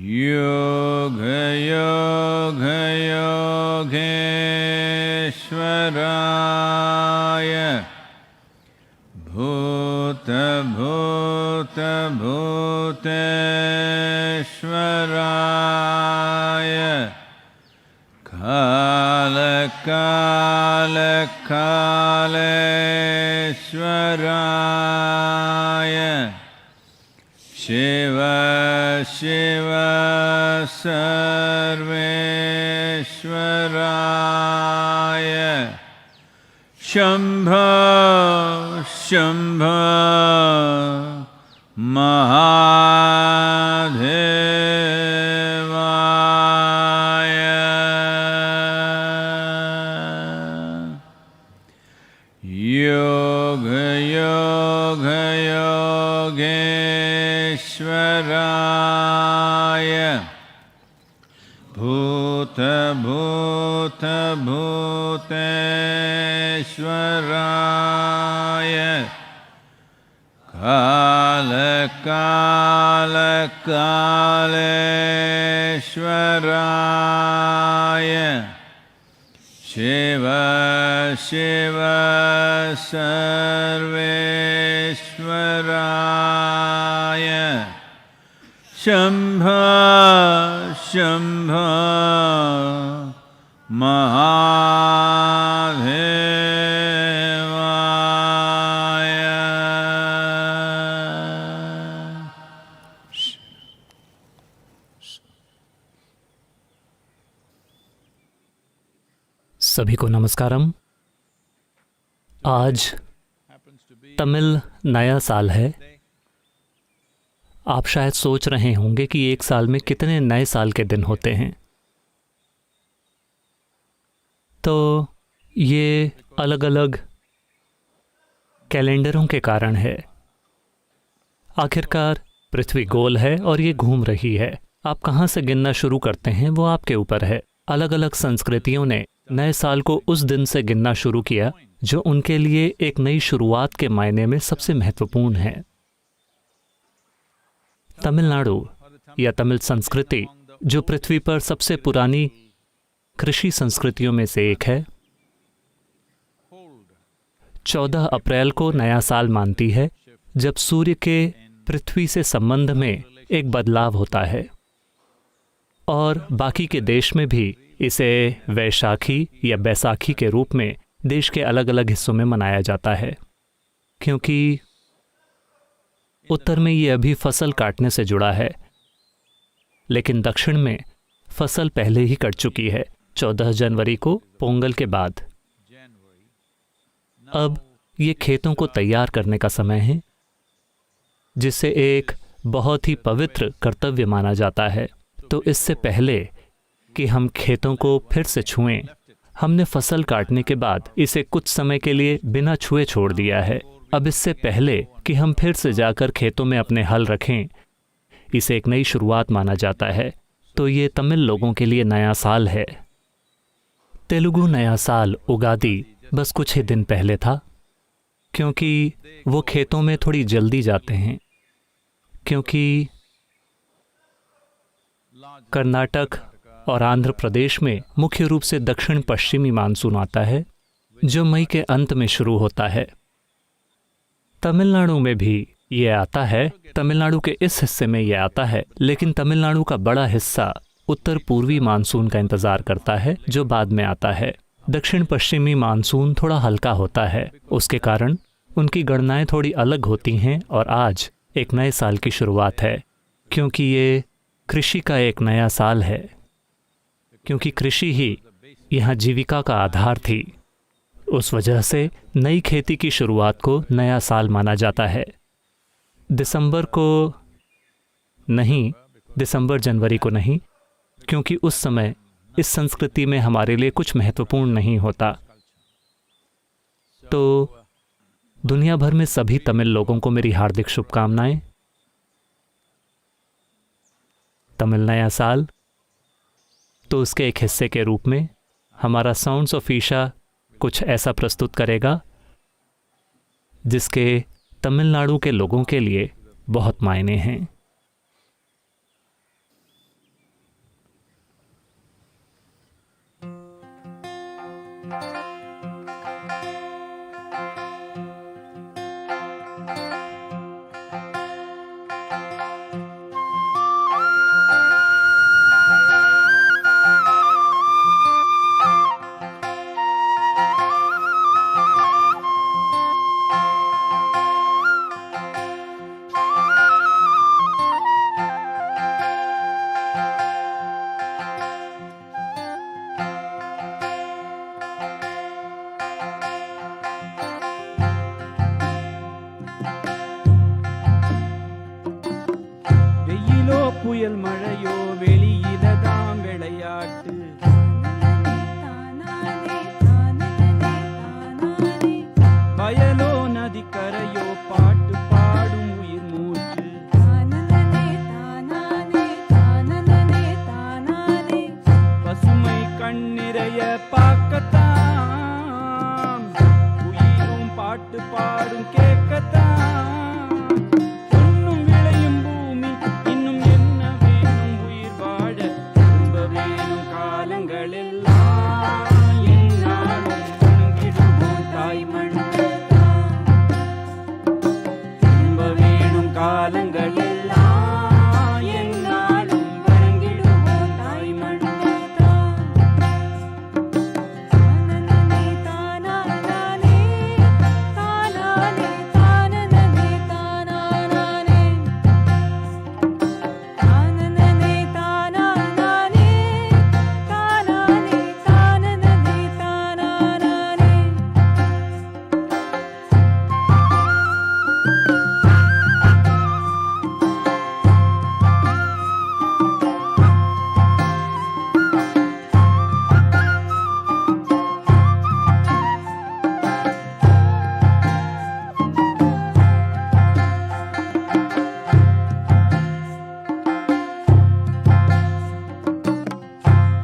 योगयोगयोगेश्वराय भूतभूतभूतेश्वराय कालकालकालेश्वराय शिव शिव सर्वेश्वराय शम्भो शम्भो महादेवाय योगयोगयोगेश्वराय भूतभूतभूतेश्वराय कालकालकालेश्वराय शिव शिव सर्वेश्वराय शम्भो शम्भो महादेवाय। सभी को नमस्कारम। आज तमिल नया साल है। आप शायद सोच रहे होंगे कि एक साल में कितने नए साल के दिन होते हैं। तो ये अलग अलग कैलेंडरों के कारण है। आखिरकार पृथ्वी गोल है और ये घूम रही है। आप कहाँ से गिनना शुरू करते हैं वो आपके ऊपर है। अलग अलग संस्कृतियों ने नए साल को उस दिन से गिनना शुरू किया जो उनके लिए एक नई शुरुआत के मायने में सबसे महत्वपूर्ण है। तमिलनाडु या तमिल संस्कृति, जो पृथ्वी पर सबसे पुरानी कृषि संस्कृतियों में से एक है, 14 अप्रैल को नया साल मानती है, जब सूर्य के पृथ्वी से संबंध में एक बदलाव होता है। और बाकी के देश में भी इसे वैशाखी या बैसाखी के रूप में देश के अलग अलग हिस्सों में मनाया जाता है, क्योंकि उत्तर में ये अभी फसल काटने से जुड़ा है, लेकिन दक्षिण में फसल पहले ही कट चुकी है, 14 जनवरी को पोंगल के बाद। अब ये खेतों को तैयार करने का समय है, जिसे एक बहुत ही पवित्र कर्तव्य माना जाता है। तो इससे पहले कि हम खेतों को फिर से छुएं, हमने फसल काटने के बाद इसे कुछ समय के लिए बिना छुए छोड़ दिया है। अब इससे पहले कि हम फिर से जाकर खेतों में अपने हल रखें, इसे एक नई शुरुआत माना जाता है। तो ये तमिल लोगों के लिए नया साल है। तेलुगु नया साल उगादी बस कुछ ही दिन पहले था, क्योंकि वो खेतों में थोड़ी जल्दी जाते हैं, क्योंकि कर्नाटक और आंध्र प्रदेश में मुख्य रूप से दक्षिण पश्चिमी मानसून आता है, जो मई के अंत में शुरू होता है। तमिलनाडु में भी ये आता है, तमिलनाडु के इस हिस्से में ये आता है, लेकिन तमिलनाडु का बड़ा हिस्सा उत्तर पूर्वी मानसून का इंतजार करता है, जो बाद में आता है। दक्षिण पश्चिमी मानसून थोड़ा हल्का होता है, उसके कारण उनकी गणनाएं थोड़ी अलग होती हैं। और आज एक नए साल की शुरुआत है, क्योंकि ये कृषि का एक नया साल है, क्योंकि कृषि ही यहाँ जीविका का आधार थी। उस वजह से नई खेती की शुरुआत को नया साल माना जाता है। दिसंबर जनवरी को नहीं, क्योंकि उस समय इस संस्कृति में हमारे लिए कुछ महत्वपूर्ण नहीं होता। तो दुनिया भर में सभी तमिल लोगों को मेरी हार्दिक शुभकामनाएं। तमिल नया साल तो उसके एक हिस्से के रूप में हमारा साउंड्स ऑफ ईशा कुछ ऐसा प्रस्तुत करेगा जिसके तमिलनाडु के लोगों के लिए बहुत मायने हैं। வெயிலோ புயல் மழையோ வெளியில தான் விளையாட்டு. வயலோ நதிக்கரையோ பாட்டு பாடும் உயிர் மூச்சு. பசுமை கண்ணிறைய பார்க்கத்தான் உயிரும் பாட்டு பாடும் கேட்கத்தான். பொன்னும் விளையும் பூமி இன்னும் என்ன வேணும் உயிர் வாழ. திரும்ப வேணும் காலங்கள் எல்லாம் எந்நாளும் வணங்கிடுவோம் தாய் மண்ணை. திரும்ப வேணும் காலங்கள் எல்லாம் எந்நாளும் வணங்கிடுவோம் தாய் மண்ணை.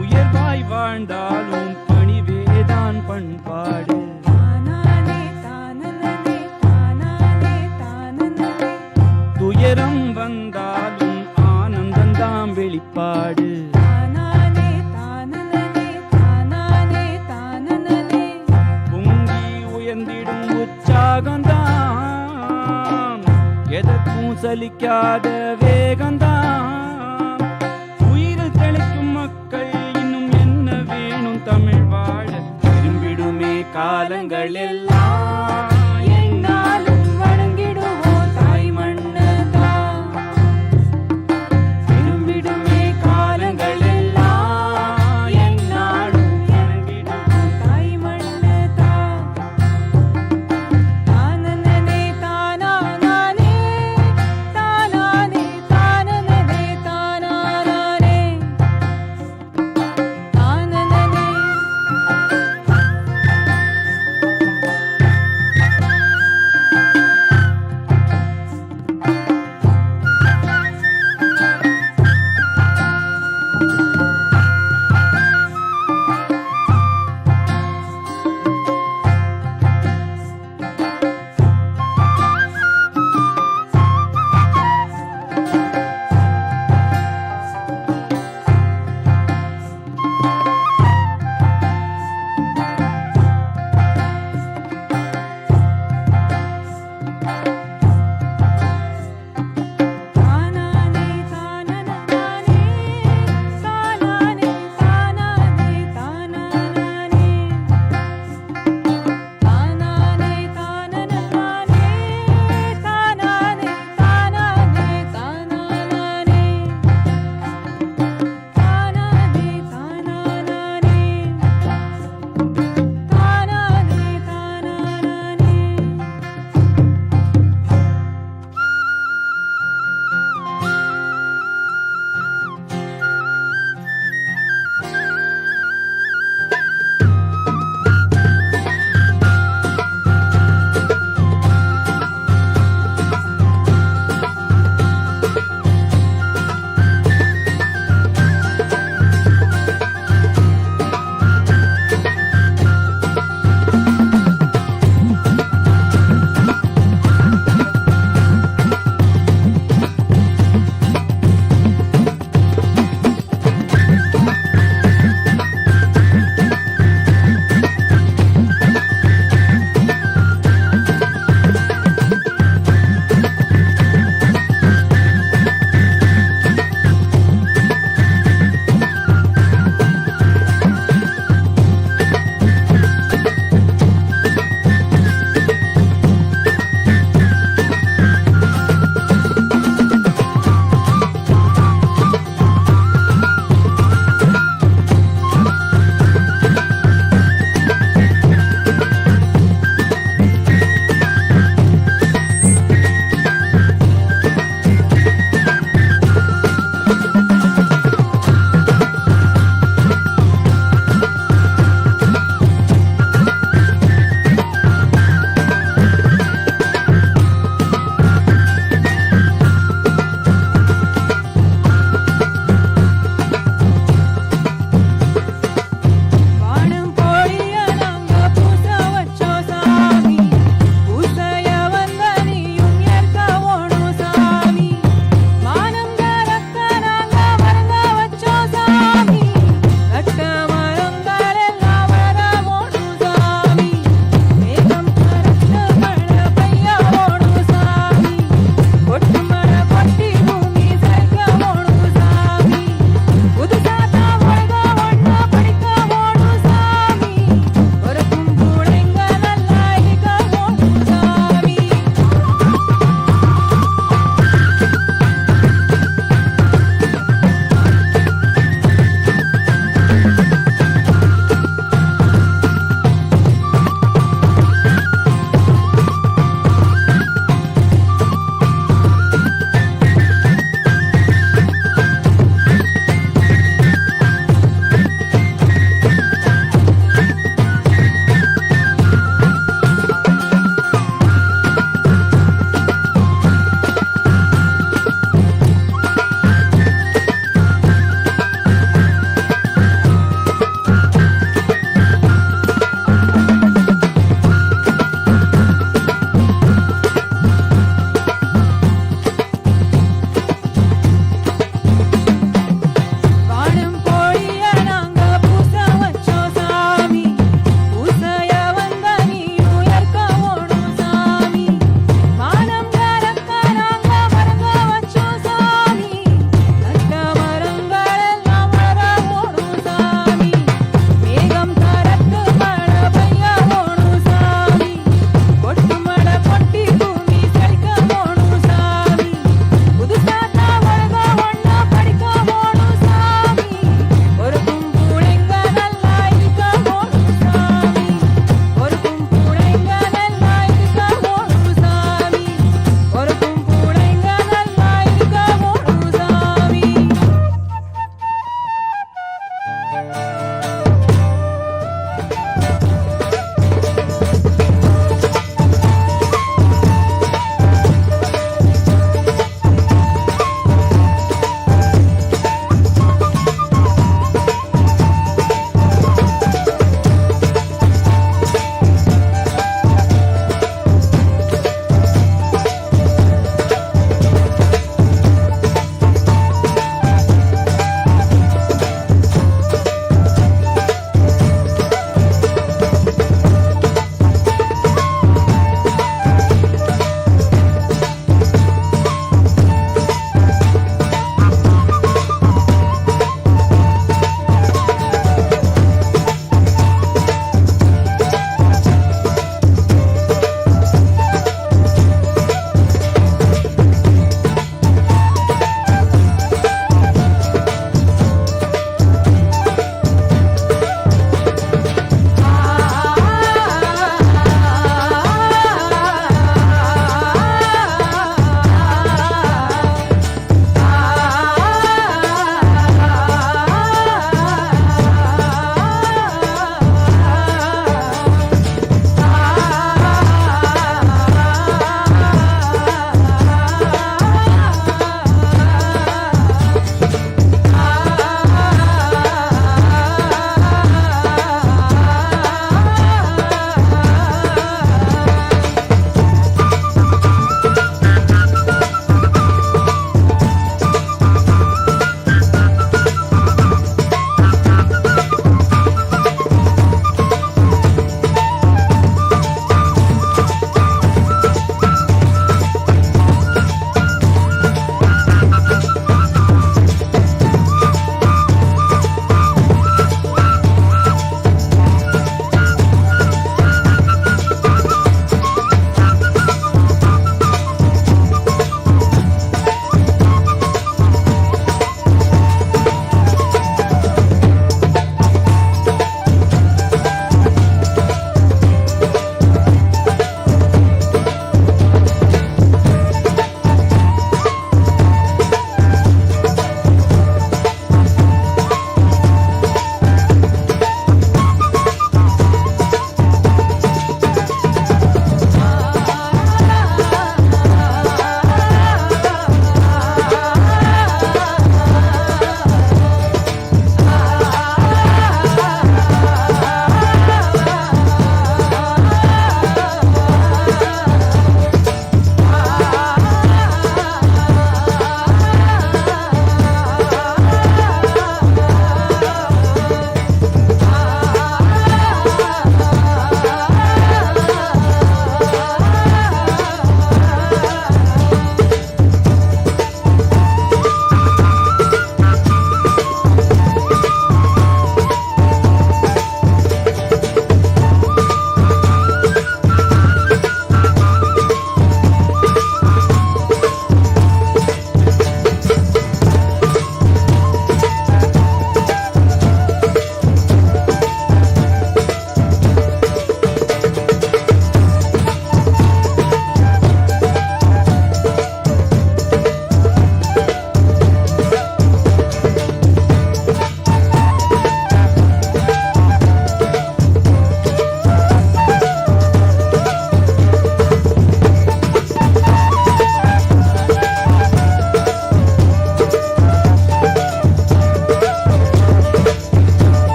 உயர்வாய் வாழ்ந்தாலும் பணிவேதான் பண்பாடு. துயரம் வந்தாலும் ஆனந்தந்தாம் வெளிப்பாடு. பொங்கி உயர்ந்திடும் உற்சாகந்தான் எதற்கும் சலிக்காத வேகந்தான். உயிரில் தெளிக்கும் மக்கள் இன்னும் என்ன வேணும் தமிழ் வாழ. திரும்பிடுமே காலங்கள் எல்லாம் எந்நாளும் வணங்கிடுவோம் தாய் மண்ணதான். திரும்பிடுமே காலங்கள் எல்லாம் எந்நாளும் வணங்கிடுவோம் தாய் மண்ணதான். தானனனே தானானே தானானே தானனனே தானானே தானனனே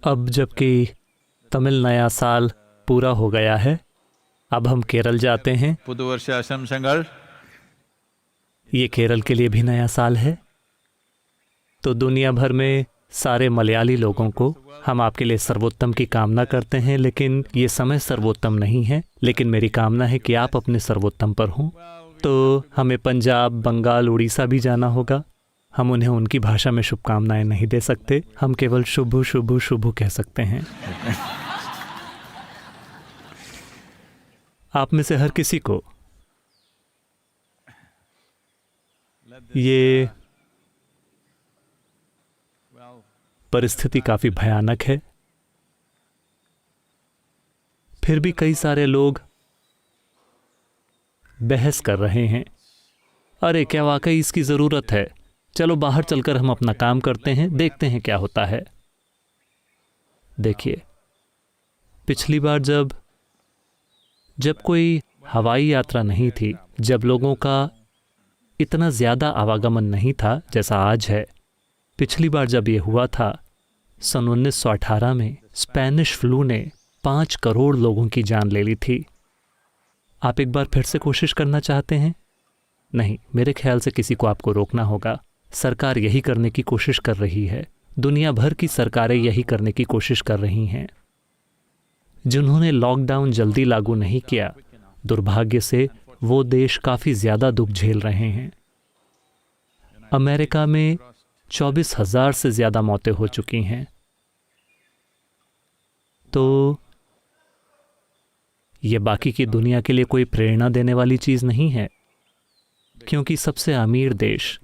अब जबकि तमिल नया साल पूरा हो गया है, अब हम केरल जाते हैं। पुदु वर्ष आशंसंगल। ये केरल के लिए भी नया साल है। तो दुनिया भर में सारे मलयाली लोगों को हम आपके लिए सर्वोत्तम की कामना करते हैं, लेकिन ये समय सर्वोत्तम नहीं है। लेकिन मेरी कामना है कि आप अपने सर्वोत्तम पर हों। तो हमें पंजाब, बंगाल, उड़ीसा भी जाना होगा। हम उन्हें उनकी भाषा में शुभकामनाएं नहीं दे सकते, हम केवल शुभ शुभ शुभ कह सकते हैं। आप में से हर किसी को ये परिस्थिति काफी भयानक है, फिर भी कई सारे लोग बहस कर रहे हैं। अरे क्या वाकई इसकी जरूरत है? चलो बाहर चलकर हम अपना काम करते हैं, देखते हैं क्या होता है। देखिए, पिछली बार जब कोई हवाई यात्रा नहीं थी, जब लोगों का इतना ज्यादा आवागमन नहीं था जैसा आज है, पिछली बार जब ये हुआ था सन 1918 में, स्पेनिश फ्लू ने 5 करोड़ लोगों की जान ले ली थी। आप एक बार फिर से कोशिश करना चाहते हैं? नहीं, मेरे ख्याल से किसी को आपको रोकना होगा। सरकार यही करने की कोशिश कर रही है, दुनिया भर की सरकारें यही करने की कोशिश कर रही हैं। जिन्होंने लॉकडाउन जल्दी लागू नहीं किया, दुर्भाग्य से वो देश काफ़ी ज़्यादा दुख झेल रहे हैं। अमेरिका में 24,000 से ज़्यादा मौतें हो चुकी हैं। तो ये बाकी की दुनिया के लिए कोई प्रेरणा देने वाली चीज़ नहीं है, क्योंकि सबसे अमीर देश,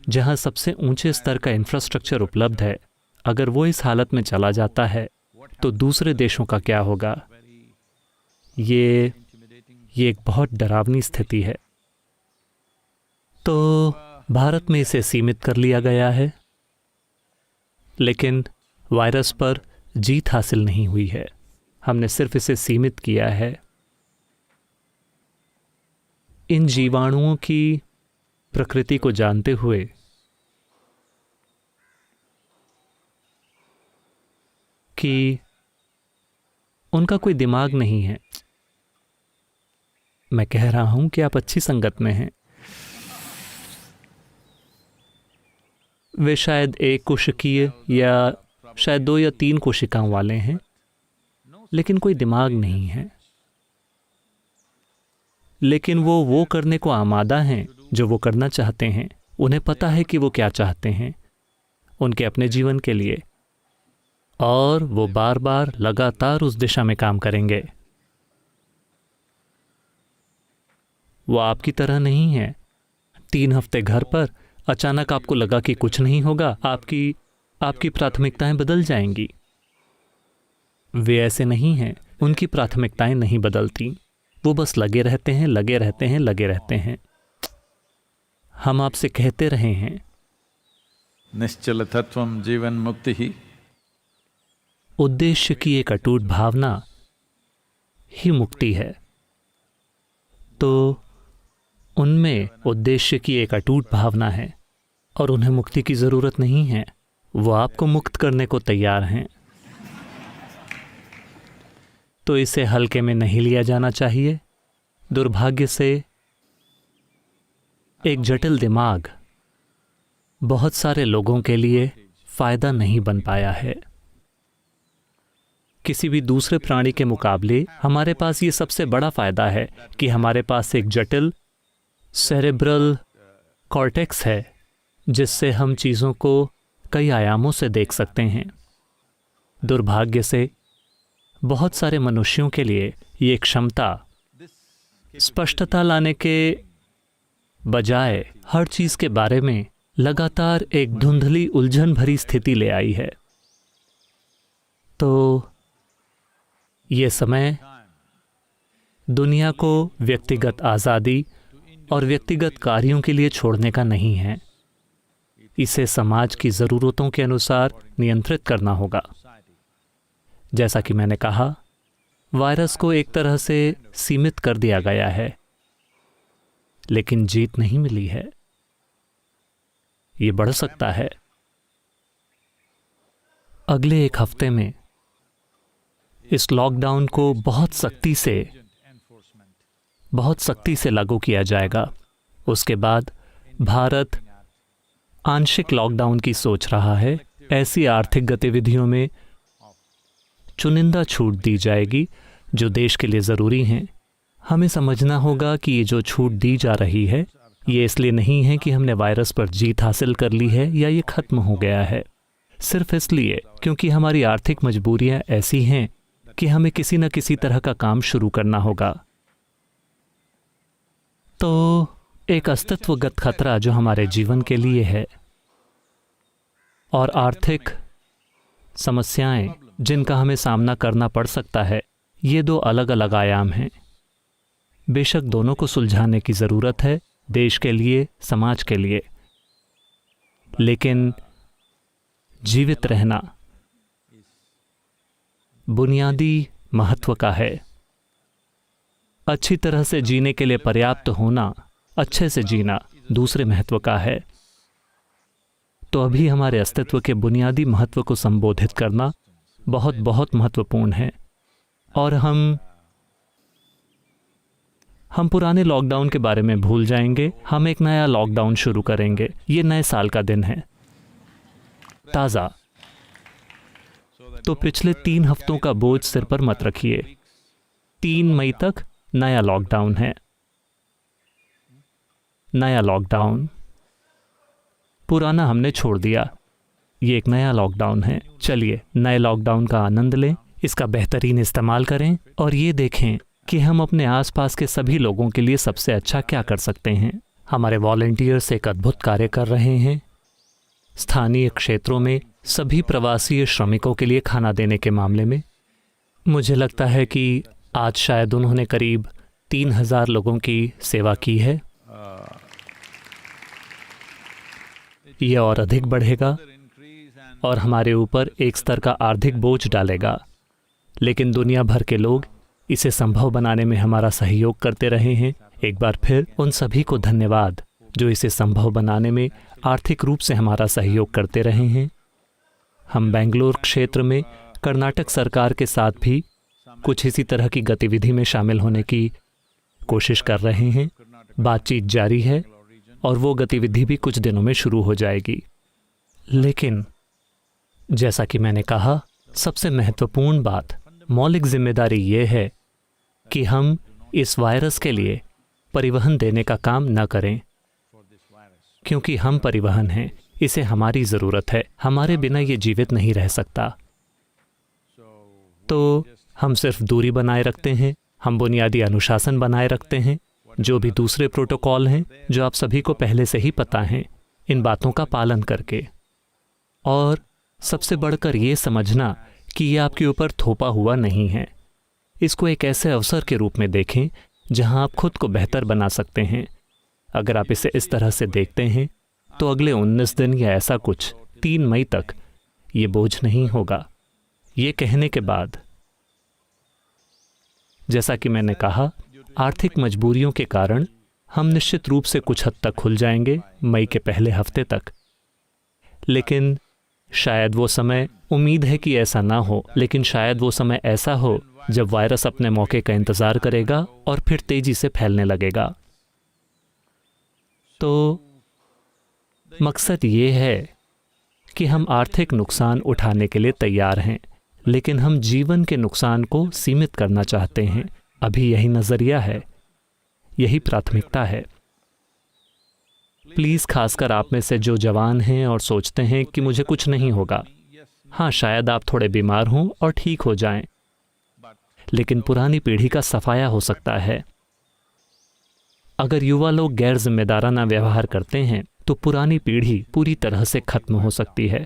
जहां सबसे ऊंचे स्तर का इंफ्रास्ट्रक्चर उपलब्ध है, अगर वो इस हालत में चला जाता है तो दूसरे देशों का क्या होगा? ये एक बहुत डरावनी स्थिति है। तो भारत में इसे सीमित कर लिया गया है, लेकिन वायरस पर जीत हासिल नहीं हुई है। हमने सिर्फ इसे सीमित किया है। इन जीवाणुओं की प्रकृति को जानते हुए कि उनका कोई दिमाग नहीं है। मैं कह रहा हूं कि आप अच्छी संगत में हैं। वे शायद 1 कोशिकीय या शायद 2 या 3 कोशिकाओं वाले हैं, लेकिन कोई दिमाग नहीं है। लेकिन वो करने को आमादा हैं जो वो करना चाहते हैं। उन्हें पता है कि वो क्या चाहते हैं उनके अपने जीवन के लिए, और वो बार बार लगातार उस दिशा में काम करेंगे। वो आपकी तरह नहीं है। 3 हफ्ते घर पर, अचानक आपको लगा कि कुछ नहीं होगा, आपकी प्राथमिकताएं बदल जाएंगी। वे ऐसे नहीं हैं, उनकी प्राथमिकताएं नहीं बदलती। वो बस लगे रहते हैं, लगे रहते हैं, लगे रहते हैं। हम आपसे कहते रहे हैं, निश्चल तत्वम जीवन मुक्ति ही। उद्देश्य की एक अटूट भावना ही मुक्ति है। तो उनमें उद्देश्य की एक अटूट भावना है और उन्हें मुक्ति की जरूरत नहीं है। वो आपको मुक्त करने को तैयार हैं। तो इसे हल्के में नहीं लिया जाना चाहिए। दुर्भाग्य से एक जटिल दिमाग बहुत सारे लोगों के लिए फायदा नहीं बन पाया है। किसी भी दूसरे प्राणी के मुकाबले हमारे पास ये सबसे बड़ा फायदा है कि हमारे पास एक जटिल सेरेब्रल कॉर्टेक्स है, जिससे हम चीज़ों को कई आयामों से देख सकते हैं। दुर्भाग्य से बहुत सारे मनुष्यों के लिए ये क्षमता स्पष्टता लाने के बजाय हर चीज़ के बारे में लगातार एक धुंधली उलझन भरी स्थिति ले आई है। तो ये समय दुनिया को व्यक्तिगत आज़ादी और व्यक्तिगत कार्यों के लिए छोड़ने का नहीं है। इसे समाज की ज़रूरतों के अनुसार नियंत्रित करना होगा। जैसा कि मैंने कहा, वायरस को एक तरह से सीमित कर दिया गया है, लेकिन जीत नहीं मिली है। ये बढ़ सकता है। अगले एक हफ्ते में इस लॉकडाउन को बहुत सख्ती से लागू किया जाएगा। उसके बाद भारत आंशिक लॉकडाउन की सोच रहा है। ऐसी आर्थिक गतिविधियों में चुनिंदा छूट दी जाएगी जो देश के लिए ज़रूरी हैं। हमें समझना होगा कि ये जो छूट दी जा रही है, ये इसलिए नहीं है कि हमने वायरस पर जीत हासिल कर ली है या ये ख़त्म हो गया है। सिर्फ इसलिए क्योंकि हमारी आर्थिक मजबूरियां ऐसी हैं कि हमें किसी न किसी तरह का काम शुरू करना होगा। तो एक अस्तित्वगत खतरा जो हमारे जीवन के लिए है और आर्थिक समस्याएं जिनका हमें सामना करना पड़ सकता है, ये दो अलग अलग आयाम हैं। बेशक दोनों को सुलझाने की ज़रूरत है, देश के लिए, समाज के लिए, लेकिन जीवित रहना बुनियादी महत्व का है। अच्छी तरह से जीने के लिए पर्याप्त होना, अच्छे से जीना दूसरे महत्व का है। तो अभी हमारे अस्तित्व के बुनियादी महत्व को संबोधित करना बहुत बहुत महत्वपूर्ण है। और हम पुराने लॉकडाउन के बारे में भूल जाएंगे। हम एक नया लॉकडाउन शुरू करेंगे। ये नए साल का दिन है, ताज़ा। तो पिछले 3 हफ्तों का बोझ सिर पर मत रखिए। 3 मई तक नया लॉकडाउन है। नया लॉकडाउन, पुराना हमने छोड़ दिया। ये एक नया लॉकडाउन है। चलिए नए लॉकडाउन का आनंद लें, इसका बेहतरीन इस्तेमाल करें और ये देखें कि हम अपने आसपास के सभी लोगों के लिए सबसे अच्छा क्या कर सकते हैं। हमारे वॉलंटियर्स एक अद्भुत कार्य कर रहे हैं। स्थानीय क्षेत्रों में सभी प्रवासी श्रमिकों के लिए खाना देने के मामले में मुझे लगता है कि आज शायद उन्होंने करीब 3000 लोगों की सेवा की है। यह और अधिक बढ़ेगा और हमारे ऊपर एक स्तर का आर्थिक बोझ डालेगा, लेकिन दुनिया भर के लोग इसे संभव बनाने में हमारा सहयोग करते रहे हैं। एक बार फिर उन सभी को धन्यवाद जो इसे संभव बनाने में आर्थिक रूप से हमारा सहयोग करते रहे हैं। हम बेंगलुरु क्षेत्र में कर्नाटक सरकार के साथ भी कुछ इसी तरह की गतिविधि में शामिल होने की कोशिश कर रहे हैं। बातचीत जारी है और वो गतिविधि भी कुछ दिनों में शुरू हो जाएगी। लेकिन जैसा कि मैंने कहा, सबसे महत्वपूर्ण बात, मौलिक जिम्मेदारी ये है कि हम इस वायरस के लिए परिवहन देने का काम न करें, क्योंकि हम परिवहन हैं। इसे हमारी ज़रूरत है। हमारे बिना ये जीवित नहीं रह सकता। तो हम सिर्फ दूरी बनाए रखते हैं, हम बुनियादी अनुशासन बनाए रखते हैं, जो भी दूसरे प्रोटोकॉल हैं जो आप सभी को पहले से ही पता हैं, इन बातों का पालन करके। और सबसे बढ़कर ये समझना कि ये आपके ऊपर थोपा हुआ नहीं है। इसको एक ऐसे अवसर के रूप में देखें जहां आप खुद को बेहतर बना सकते हैं। अगर आप इसे इस तरह से देखते हैं तो अगले 19 दिन या ऐसा कुछ 3 मई तक ये बोझ नहीं होगा। ये कहने के बाद, जैसा कि मैंने कहा, आर्थिक मजबूरियों के कारण हम निश्चित रूप से कुछ हद तक खुल जाएंगे मई के पहले हफ्ते तक। लेकिन शायद वो समय, उम्मीद है कि ऐसा ना हो, लेकिन शायद वो समय ऐसा हो जब वायरस अपने मौके का इंतज़ार करेगा और फिर तेजी से फैलने लगेगा। तो मकसद ये है कि हम आर्थिक नुकसान उठाने के लिए तैयार हैं, लेकिन हम जीवन के नुकसान को सीमित करना चाहते हैं। अभी यही नज़रिया है, यही प्राथमिकता है। प्लीज़, खासकर आप में से जो जवान हैं और सोचते हैं कि मुझे कुछ नहीं होगा। हाँ, शायद आप थोड़े बीमार हों और ठीक हो जाएं, लेकिन पुरानी पीढ़ी का सफाया हो सकता है। अगर युवा लोग गैर जिम्मेदाराना व्यवहार करते हैं तो पुरानी पीढ़ी पूरी तरह से खत्म हो सकती है।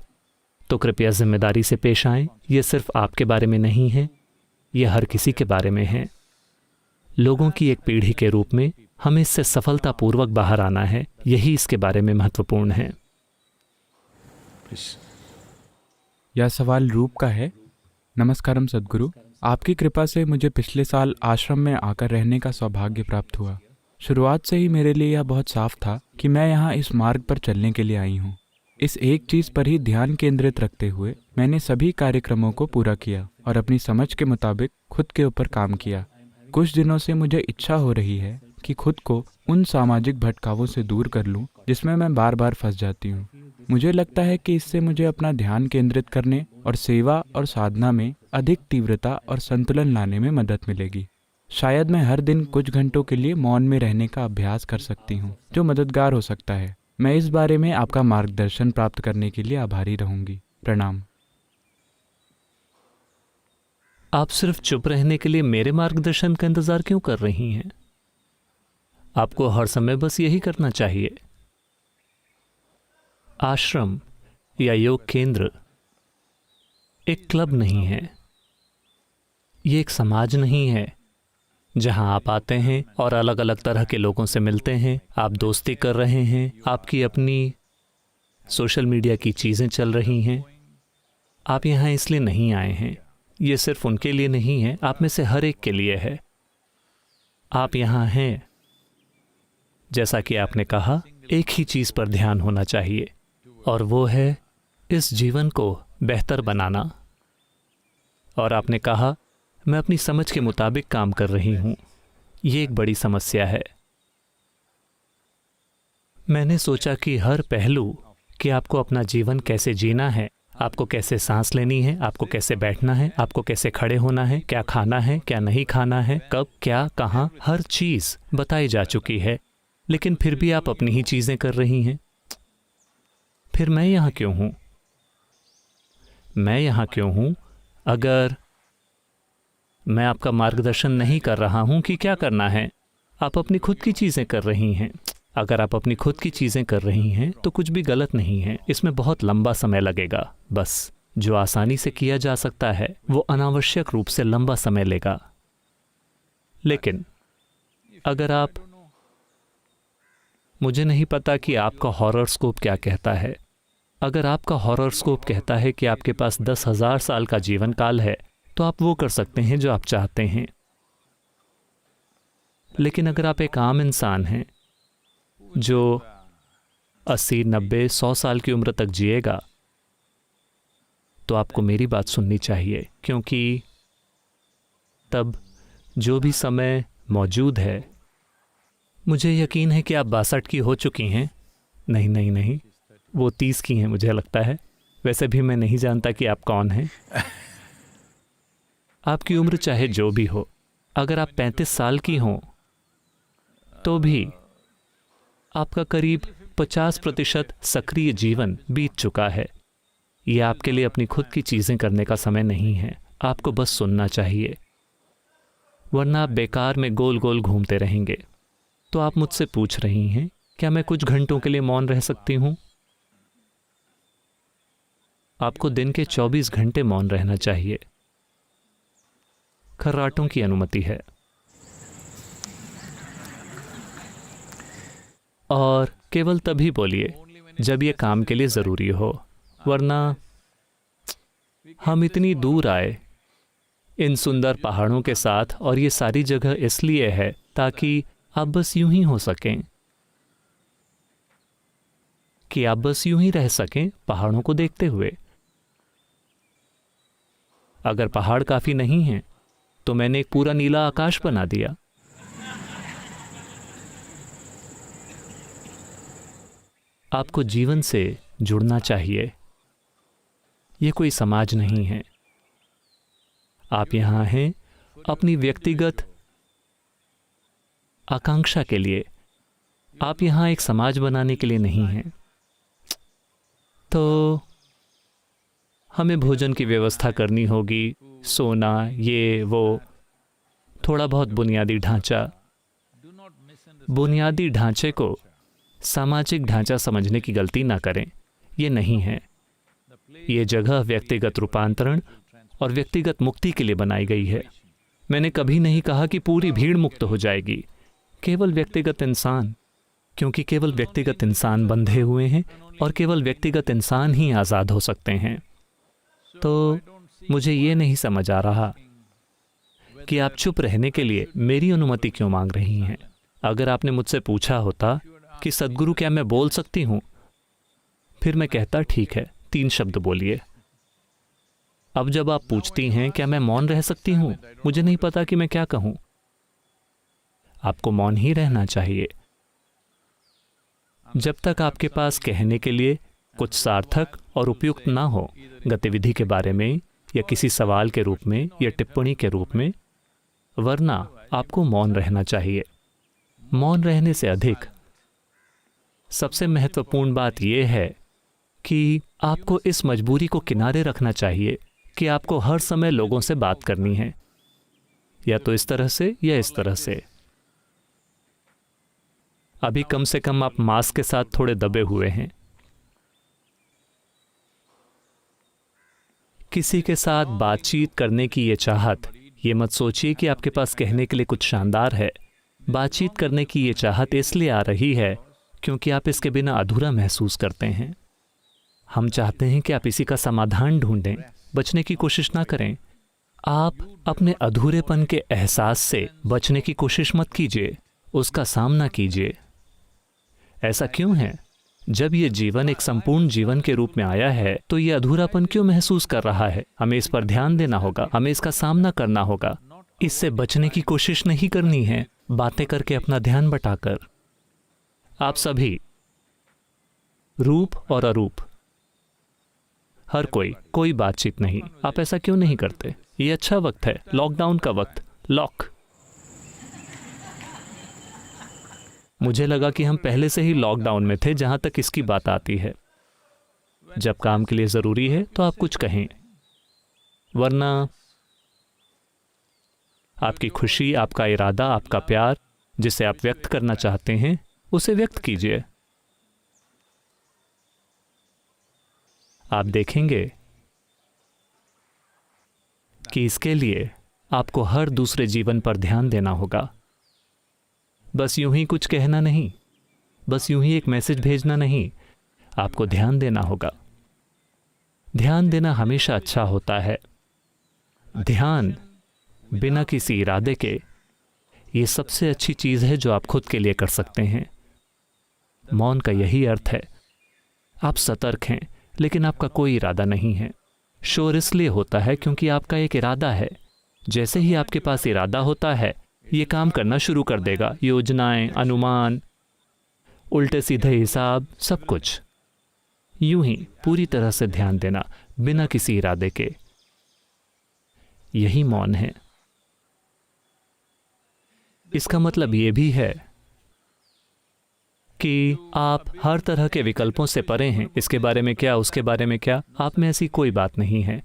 तो कृपया जिम्मेदारी से पेश आएं। ये सिर्फ आपके बारे में नहीं है, ये हर किसी के बारे में है। लोगों की एक पीढ़ी के रूप में हमें इससे सफलतापूर्वक बाहर आना है। यही इसके बारे में महत्वपूर्ण है। यह सवाल रूप का है। नमस्कारम सद्गुरु, आपकी कृपा से मुझे पिछले साल आश्रम में आकर रहने का सौभाग्य प्राप्त हुआ। शुरुआत से ही मेरे लिए यह बहुत साफ था कि मैं यहाँ इस मार्ग पर चलने के लिए आई हूँ। इस एक चीज पर ही ध्यान केंद्रित रखते हुए मैंने सभी कार्यक्रमों को पूरा किया और अपनी समझ के मुताबिक खुद के ऊपर काम किया। कुछ दिनों से मुझे इच्छा हो रही है कि खुद को उन सामाजिक भटकावों से दूर कर लूं जिसमें मैं बार बार फंस जाती हूँ। मुझे लगता है कि इससे मुझे अपना ध्यान केंद्रित करने और सेवा और साधना में अधिक तीव्रता और संतुलन लाने में मदद मिलेगी। शायद मैं हर दिन कुछ घंटों के लिए मौन में रहने का अभ्यास कर सकती हूँ, जो मददगार हो सकता है। मैं इस बारे में आपका मार्गदर्शन प्राप्त करने के लिए आभारी रहूंगी। प्रणाम। आप सिर्फ चुप रहने के लिए मेरे मार्गदर्शन का इंतजार क्यों कर रही हैं? आपको हर समय बस यही करना चाहिए। आश्रम या योग केंद्र एक क्लब नहीं है, ये एक समाज नहीं है जहां आप आते हैं और अलग अलग तरह के लोगों से मिलते हैं, आप दोस्ती कर रहे हैं, आपकी अपनी सोशल मीडिया की चीज़ें चल रही हैं। आप यहाँ इसलिए नहीं आए हैं, ये सिर्फ उनके लिए नहीं है, आप में से हर एक के लिए है। आप यहाँ हैं, जैसा कि आपने कहा, एक ही चीज़ पर ध्यान होना चाहिए और वो है इस जीवन को बेहतर बनाना। और आपने कहा मैं अपनी समझ के मुताबिक काम कर रही हूँ, ये एक बड़ी समस्या है। मैंने सोचा कि हर पहलू कि आपको अपना जीवन कैसे जीना है, आपको कैसे सांस लेनी है, आपको कैसे बैठना है, आपको कैसे खड़े होना है, क्या खाना है, क्या नहीं खाना है, कब, क्या, कहाँ, हर चीज़ बताई जा चुकी है। लेकिन फिर भी आप अपनी ही चीज़ें कर रही हैं। फिर मैं यहाँ क्यों हूँ? मैं यहाँ क्यों हूँ अगर मैं आपका मार्गदर्शन नहीं कर रहा हूँ कि क्या करना है? आप अपनी खुद की चीज़ें कर रही हैं। अगर आप अपनी खुद की चीज़ें कर रही हैं तो कुछ भी गलत नहीं है। इसमें बहुत लंबा समय लगेगा। बस जो आसानी से किया जा सकता है वो अनावश्यक रूप से लंबा समय लेगा। लेकिन अगर आप, मुझे नहीं पता कि आपका हॉरोस्कोप क्या कहता है। अगर आपका हॉरोस्कोप कहता है कि आपके पास 10,000 साल का जीवन काल है तो आप वो कर सकते हैं जो आप चाहते हैं। लेकिन अगर आप एक आम इंसान हैं जो 80, 90, 100 साल की उम्र तक जिएगा तो आपको मेरी बात सुननी चाहिए, क्योंकि तब जो भी समय मौजूद है, मुझे यकीन है कि आप 62 की हो चुकी हैं। नहीं नहीं नहीं, वो 30 की हैं मुझे लगता है। वैसे भी मैं नहीं जानता कि आप कौन हैं। आपकी उम्र चाहे जो भी हो, अगर आप 35 साल की हों तो भी आपका करीब 50% सक्रिय जीवन बीत चुका है। यह आपके लिए अपनी खुद की चीज़ें करने का समय नहीं है। आपको बस सुनना चाहिए, वरना आप बेकार में गोल गोल घूमते रहेंगे। तो आप मुझसे पूछ रही हैं क्या मैं कुछ घंटों के लिए मौन रह सकती हूँ? आपको दिन के 24 घंटे मौन रहना चाहिए। खर्राटों की अनुमति है। और केवल तभी बोलिए जब ये काम के लिए ज़रूरी हो, वरना हम इतनी दूर आए इन सुंदर पहाड़ों के साथ, और ये सारी जगह इसलिए है ताकि आप बस यूं ही हो सकें, कि आप बस यूं ही रह सकें पहाड़ों को देखते हुए। अगर पहाड़ काफ़ी नहीं हैं तो मैंने एक पूरा नीला आकाश बना दिया। आपको जीवन से जुड़ना चाहिए। ये कोई समाज नहीं है। आप यहाँ हैं अपनी व्यक्तिगत आकांक्षा के लिए। आप यहाँ एक समाज बनाने के लिए नहीं हैं। तो हमें भोजन की व्यवस्था करनी होगी, सोना, ये वो, थोड़ा बहुत बुनियादी ढांचा। बुनियादी ढांचे को सामाजिक ढांचा समझने की गलती ना करें। ये नहीं है। ये जगह व्यक्तिगत रूपांतरण और व्यक्तिगत मुक्ति के लिए बनाई गई है। मैंने कभी नहीं कहा कि पूरी भीड़ मुक्त हो जाएगी। केवल व्यक्तिगत इंसान, क्योंकि केवल व्यक्तिगत इंसान बंधे हुए हैं और केवल व्यक्तिगत इंसान ही आज़ाद हो सकते हैं। तो मुझे ये नहीं समझ आ रहा कि आप चुप रहने के लिए मेरी अनुमति क्यों मांग रही हैं। अगर आपने मुझसे पूछा होता कि सद्गुरु क्या मैं बोल सकती हूँ, फिर मैं कहता ठीक है 3 शब्द बोलिए। अब जब आप पूछती हैं क्या मैं मौन रह सकती हूं, मुझे नहीं पता कि मैं क्या कहूं, आपको मौन ही रहना चाहिए जब तक आपके पास कहने के लिए कुछ सार्थक और उपयुक्त ना हो, गतिविधि के बारे में या किसी सवाल के रूप में या टिप्पणी के रूप में, वरना आपको मौन रहना चाहिए। मौन रहने से अधिक सबसे महत्वपूर्ण बात यह है कि आपको इस मजबूरी को किनारे रखना चाहिए कि आपको हर समय लोगों से बात करनी है, या तो इस तरह से या इस तरह से। अभी कम से कम आप मास्क के साथ थोड़े दबे हुए हैं। किसी के साथ बातचीत करने की ये चाहत, ये मत सोचिए कि आपके पास कहने के लिए कुछ शानदार है। बातचीत करने की ये चाहत इसलिए आ रही है क्योंकि आप इसके बिना अधूरा महसूस करते हैं। हम चाहते हैं कि आप इसी का समाधान ढूंढें, बचने की कोशिश ना करें। आप अपने अधूरेपन के एहसास से बचने की कोशिश मत कीजिए, उसका सामना कीजिए। ऐसा क्यों है? जब ये जीवन एक संपूर्ण जीवन के रूप में आया है तो ये अधूरापन क्यों महसूस कर रहा है? हमें इस पर ध्यान देना होगा, हमें इसका सामना करना होगा। इससे बचने की कोशिश नहीं करनी है, बातें करके अपना ध्यान बटाकर। आप सभी, रूप और अरूप, हर कोई बातचीत नहीं। आप ऐसा क्यों नहीं करते? ये अच्छा वक्त है, लॉकडाउन का वक्त। लॉक, मुझे लगा कि हम पहले से ही लॉकडाउन में थे जहां तक इसकी बात आती है। जब काम के लिए जरूरी है तो आप कुछ कहें, वरना आपकी खुशी, आपका इरादा, आपका प्यार जिसे आप व्यक्त करना चाहते हैं उसे व्यक्त कीजिए। आप देखेंगे कि इसके लिए आपको हर दूसरे जीवन पर ध्यान देना होगा। बस यूं ही कुछ कहना नहीं, बस यूं ही एक मैसेज भेजना नहीं, आपको ध्यान देना होगा। ध्यान देना हमेशा अच्छा होता है। ध्यान बिना किसी इरादे के, ये सबसे अच्छी चीज है जो आप खुद के लिए कर सकते हैं। मौन का यही अर्थ है, आप सतर्क हैं लेकिन आपका कोई इरादा नहीं है। शोर इसलिए होता है क्योंकि आपका एक इरादा है। जैसे ही आपके पास इरादा होता है, ये काम करना शुरू कर देगा। योजनाएं, अनुमान, उल्टे सीधे हिसाब, सब कुछ। यूं ही पूरी तरह से ध्यान देना बिना किसी इरादे के, यही मौन है। इसका मतलब ये भी है कि आप हर तरह के विकल्पों से परे हैं। इसके बारे में क्या, उसके बारे में क्या, आप में ऐसी कोई बात नहीं है।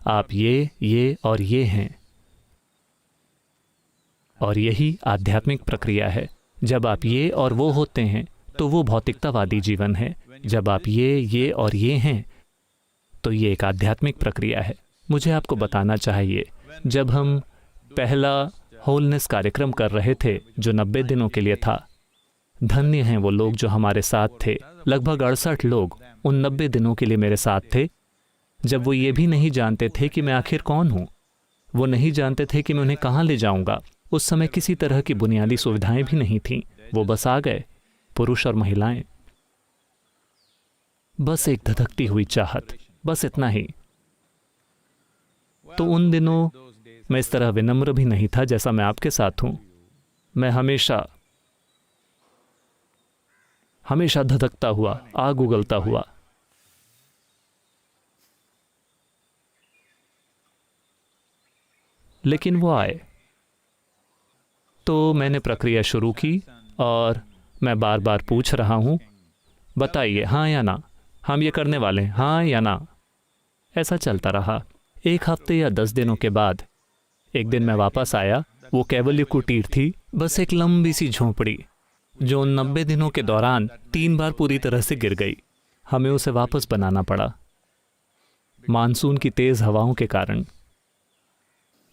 आप ये और ये हैं, और यही आध्यात्मिक प्रक्रिया है। जब आप ये और वो होते हैं तो वो भौतिकतावादी जीवन है। जब आप ये और ये हैं तो ये एक आध्यात्मिक प्रक्रिया है। मुझे आपको बताना चाहिए, जब हम पहला होलनेस कार्यक्रम कर रहे थे जो 90 दिनों के लिए था, धन्य हैं वो लोग जो हमारे साथ थे। लगभग 68 लोग उन 90 दिनों के लिए मेरे साथ थे, जब वो ये भी नहीं जानते थे कि मैं आखिर कौन हूँ। वो नहीं जानते थे कि मैं उन्हें कहाँ ले जाऊँगा। उस समय किसी तरह की बुनियादी सुविधाएं भी नहीं थीं। वो बस आ गए, पुरुष और महिलाएं। बस एक धधकती हुई चाहत, बस इतना ही। तो उन दिनों मैं इस तरह विनम्र भी नहीं था जैसा मैं आपके साथ हूं। मैं हमेशा धधकता हुआ, आग उगलता हुआ। लेकिन वो आए तो मैंने प्रक्रिया शुरू की और मैं बार बार पूछ रहा हूं, बताइए हाँ या ना, हम ये करने वाले हैं, हाँ या ना। ऐसा चलता रहा। 1 हफ्ते या 10 दिनों के बाद एक दिन मैं वापस आया। वो कैवल्य कुटीर थी, बस एक लंबी सी झोंपड़ी जो उन 90 दिनों के दौरान 3 बार पूरी तरह से गिर गई। हमें उसे वापस बनाना पड़ा मानसून की तेज हवाओं के कारण।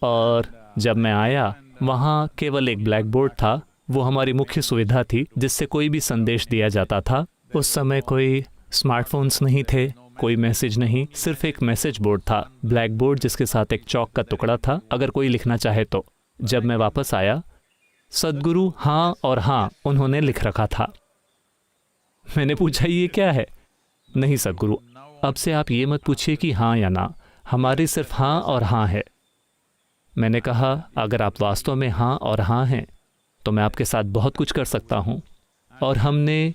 और जब मैं आया, वहाँ केवल एक ब्लैक बोर्ड था। वो हमारी मुख्य सुविधा थी जिससे कोई भी संदेश दिया जाता था। उस समय कोई स्मार्टफोन्स नहीं थे, कोई मैसेज नहीं, सिर्फ एक मैसेज बोर्ड था, ब्लैक बोर्ड जिसके साथ एक चौक का टुकड़ा था अगर कोई लिखना चाहे तो। जब मैं वापस आया, सद्गुरु हाँ और हाँ उन्होंने लिख रखा था। मैंने पूछा ये क्या है? नहीं सद्गुरु, अब से आप ये मत पूछिए कि हाँ या ना, हमारी सिर्फ हाँ और हाँ है। मैंने कहा अगर आप वास्तव में हाँ और हाँ हैं तो मैं आपके साथ बहुत कुछ कर सकता हूँ। और हमने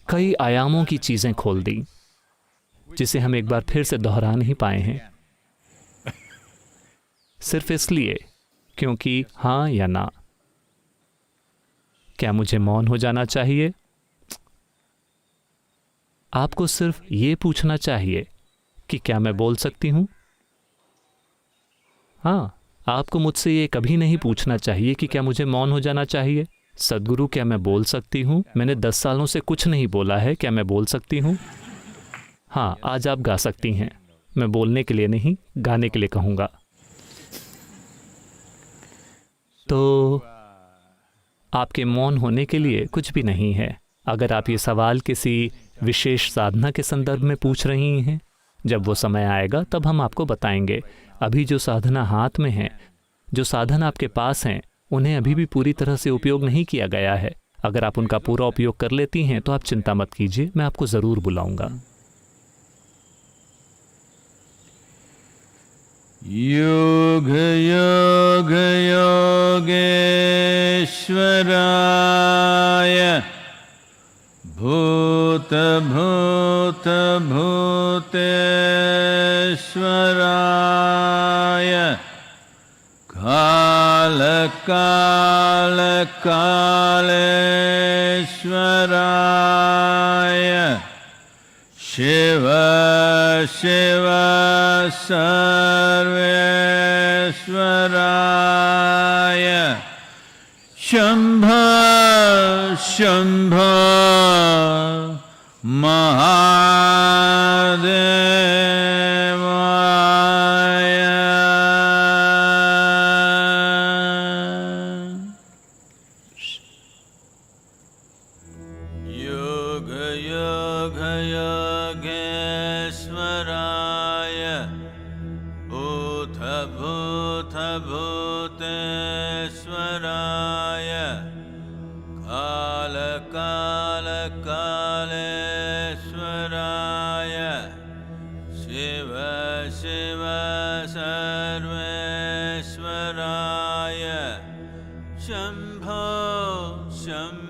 कई आयामों की चीज़ें खोल दी जिसे हम एक बार फिर से दोहरा नहीं पाए हैं, सिर्फ इसलिए क्योंकि हाँ या ना। क्या मुझे मौन हो जाना चाहिए? आपको सिर्फ ये पूछना चाहिए कि क्या मैं बोल सकती हूँ। हाँ, आपको मुझसे ये कभी नहीं पूछना चाहिए कि क्या मुझे मौन हो जाना चाहिए। सद्गुरु, क्या मैं बोल सकती हूँ? मैंने 10 सालों से कुछ नहीं बोला है, क्या मैं बोल सकती हूँ? हाँ, आज आप गा सकती हैं। मैं बोलने के लिए नहीं, गाने के लिए कहूँगा। तो आपके मौन होने के लिए कुछ भी नहीं है। अगर आप ये सवाल किसी विशेष साधना के संदर्भ में पूछ रही हैं, जब वो समय आएगा तब हम आपको बताएंगे। अभी जो साधना हाथ में है, जो साधन आपके पास हैं, उन्हें अभी भी पूरी तरह से उपयोग नहीं किया गया है। अगर आप उनका पूरा उपयोग कर लेती हैं तो आप चिंता मत कीजिए, मैं आपको ज़रूर बुलाऊंगा। योग योग योगेश्वराय भूत भूत भूतेश्वराय काल काल कालेश्वराय शिव शिव सर्वेश्वराय शंभ शंभ महादेवाय। योग योग योगेश्वराय भूत भूत भूतेश्वराय काल काल कालेश्वराय शिव शिव सर्वेश्वराय शंभो शंभो